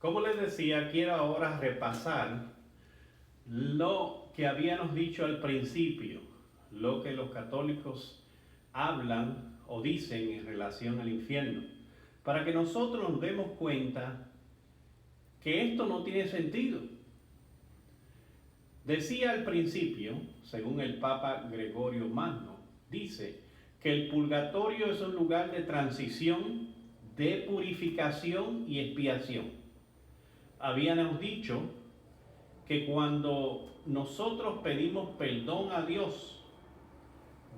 Como les decía, quiero ahora repasar lo que habíamos dicho al principio, lo que los católicos hablan o dicen en relación al infierno, para que nosotros nos demos cuenta que esto no tiene sentido. Decía al principio, según el Papa Gregorio Magno, dice que el purgatorio es un lugar de transición, de purificación y expiación. Habíamos dicho que cuando nosotros pedimos perdón a Dios,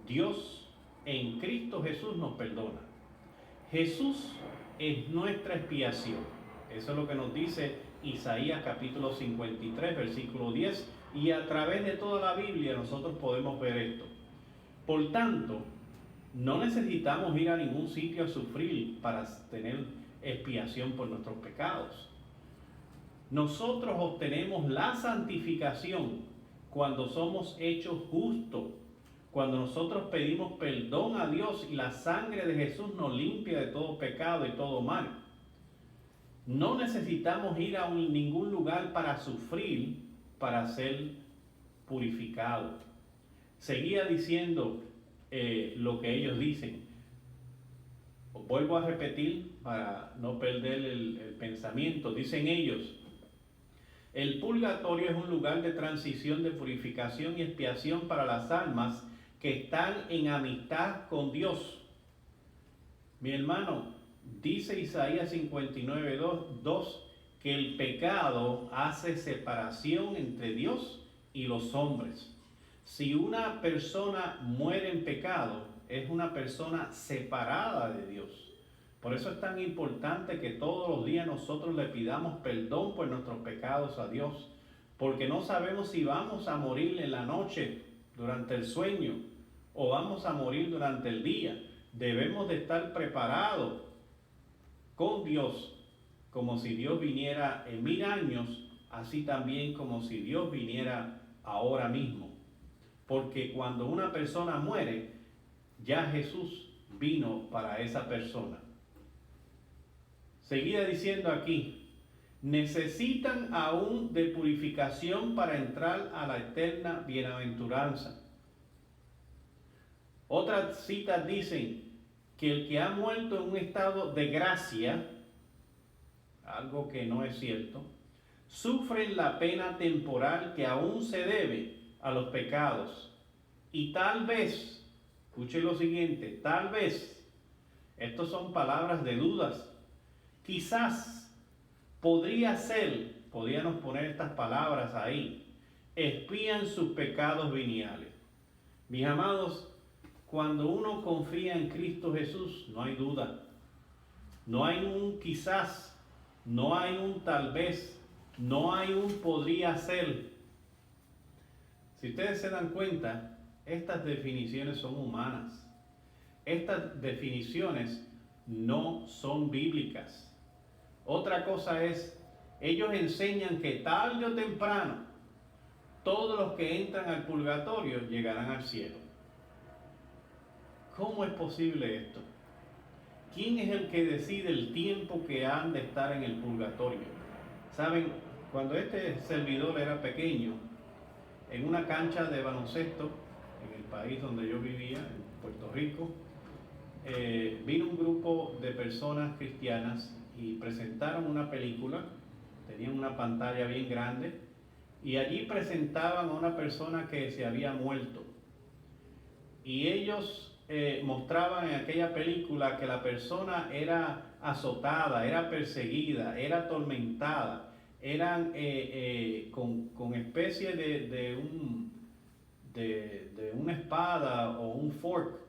Dios en Cristo Jesús nos perdona. Jesús es nuestra expiación. Eso es lo que nos dice Isaías capítulo 53, versículo 10. Y a través de toda la Biblia nosotros podemos ver esto. Por tanto, no necesitamos ir a ningún sitio a sufrir para tener expiación por nuestros pecados. Nosotros obtenemos la santificación cuando somos hechos justos, cuando nosotros pedimos perdón a Dios y la sangre de Jesús nos limpia de todo pecado y todo mal. No necesitamos ir a ningún lugar para sufrir, para ser purificado. Seguía diciendo lo que ellos dicen. Vuelvo a repetir para no perder el pensamiento. Dicen ellos: el purgatorio es un lugar de transición, de purificación y expiación para las almas que están en amistad con Dios. Mi hermano, dice Isaías 59, 2, que el pecado hace separación entre Dios y los hombres. Si una persona muere en pecado, es una persona separada de Dios. Por eso es tan importante que todos los días nosotros le pidamos perdón por nuestros pecados a Dios, porque no sabemos si vamos a morir en la noche durante el sueño o vamos a morir durante el día. Debemos de estar preparados con Dios, como si Dios viniera en 1000 años, así también como si Dios viniera ahora mismo. Porque cuando una persona muere, ya Jesús vino para esa persona. Seguía diciendo aquí: necesitan aún de purificación para entrar a la eterna bienaventuranza. Otras citas dicen que el que ha muerto en un estado de gracia, algo que no es cierto, sufre la pena temporal que aún se debe a los pecados. Y tal vez, escuche lo siguiente, tal vez, estas son palabras de dudas, quizás podría ser, podríamos poner estas palabras ahí, expían sus pecados veniales. Mis amados, cuando uno confía en Cristo Jesús, no hay duda, no hay un quizás, no hay un tal vez, no hay un podría ser. Si ustedes se dan cuenta, estas definiciones son humanas. Estas definiciones no son bíblicas. Otra cosa es, ellos enseñan que tarde o temprano todos los que entran al purgatorio llegarán al cielo. ¿Cómo es posible esto? ¿Quién es el que decide el tiempo que han de estar en el purgatorio? Saben, cuando este servidor era pequeño, en una cancha de baloncesto, en el país donde yo vivía, en Puerto Rico, vino un grupo de personas cristianas y presentaron una película. Tenían una pantalla bien grande y allí presentaban a una persona que se había muerto. Y ellos mostraban en aquella película que la persona era azotada, era perseguida, era atormentada, eran con especie de una espada o un fork,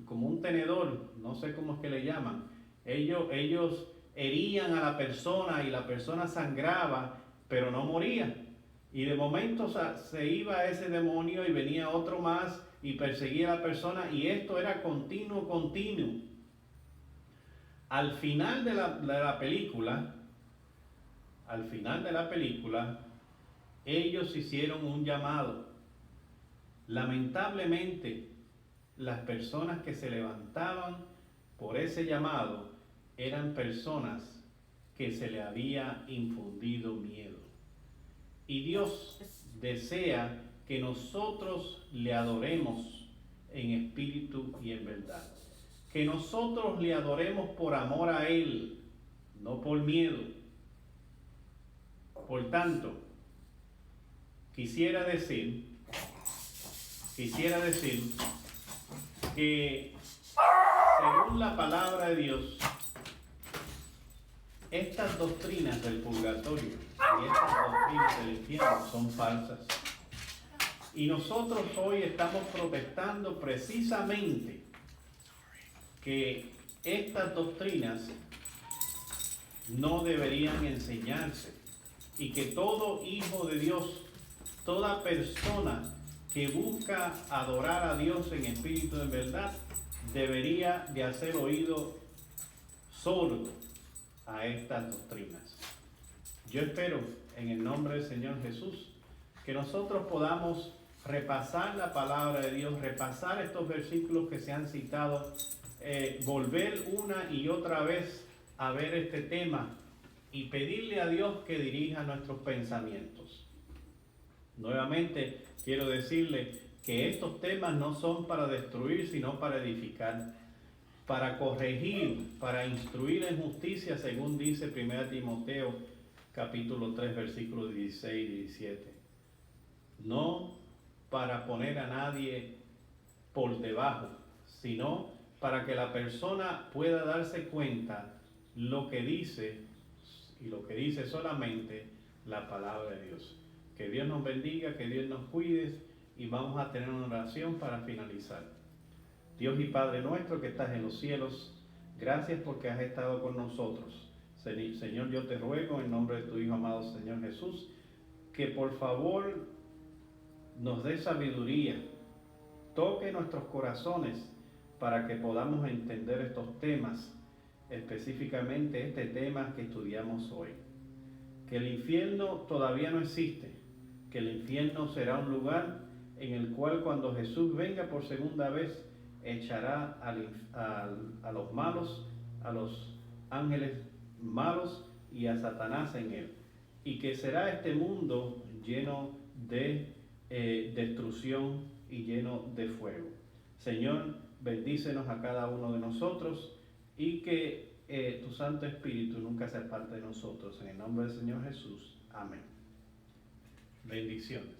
como un tenedor, no sé cómo es que le llaman. Ellos herían a la persona y la persona sangraba, pero no moría. Y de momento se iba ese demonio y venía otro más y perseguía a la persona, y esto era continuo. Al final de la película, ellos hicieron un llamado. Lamentablemente, las personas que se levantaban por ese llamado eran personas que se le había infundido miedo. Y Dios desea que nosotros le adoremos en espíritu y en verdad. Que nosotros le adoremos por amor a Él, no por miedo. Por tanto, quisiera decir que según la palabra de Dios, estas doctrinas del purgatorio y estas doctrinas del infierno son falsas. Y nosotros hoy estamos protestando precisamente que estas doctrinas no deberían enseñarse y que todo hijo de Dios, toda persona que busca adorar a Dios en espíritu y en verdad, debería de hacer oído sordo a estas doctrinas. Yo espero en el nombre del Señor Jesús que nosotros podamos repasar la palabra de Dios, repasar estos versículos que se han citado, volver una y otra vez a ver este tema y pedirle a Dios que dirija nuestros pensamientos. Nuevamente quiero decirle que estos temas no son para destruir, sino para edificar, para corregir, para instruir en justicia, según dice 1 Timoteo capítulo 3, versículos 16 y 17. No para poner a nadie por debajo, sino para que la persona pueda darse cuenta lo que dice, y lo que dice solamente la palabra de Dios. Que Dios nos bendiga, que Dios nos cuide, y vamos a tener una oración para finalizar. Dios y Padre nuestro que estás en los cielos, gracias porque has estado con nosotros. Señor, yo te ruego en nombre de tu Hijo amado Señor Jesús, que por favor nos dé sabiduría, toque nuestros corazones para que podamos entender estos temas, específicamente este tema que estudiamos hoy. Que el infierno todavía no existe, que el infierno será un lugar en el cual cuando Jesús venga por segunda vez, echará a los malos, a los ángeles malos y a Satanás en él. Y que será este mundo lleno de destrucción y lleno de fuego. Señor, bendícenos a cada uno de nosotros y que tu Santo Espíritu nunca se aparte de nosotros. En el nombre del Señor Jesús. Amén. Bendiciones.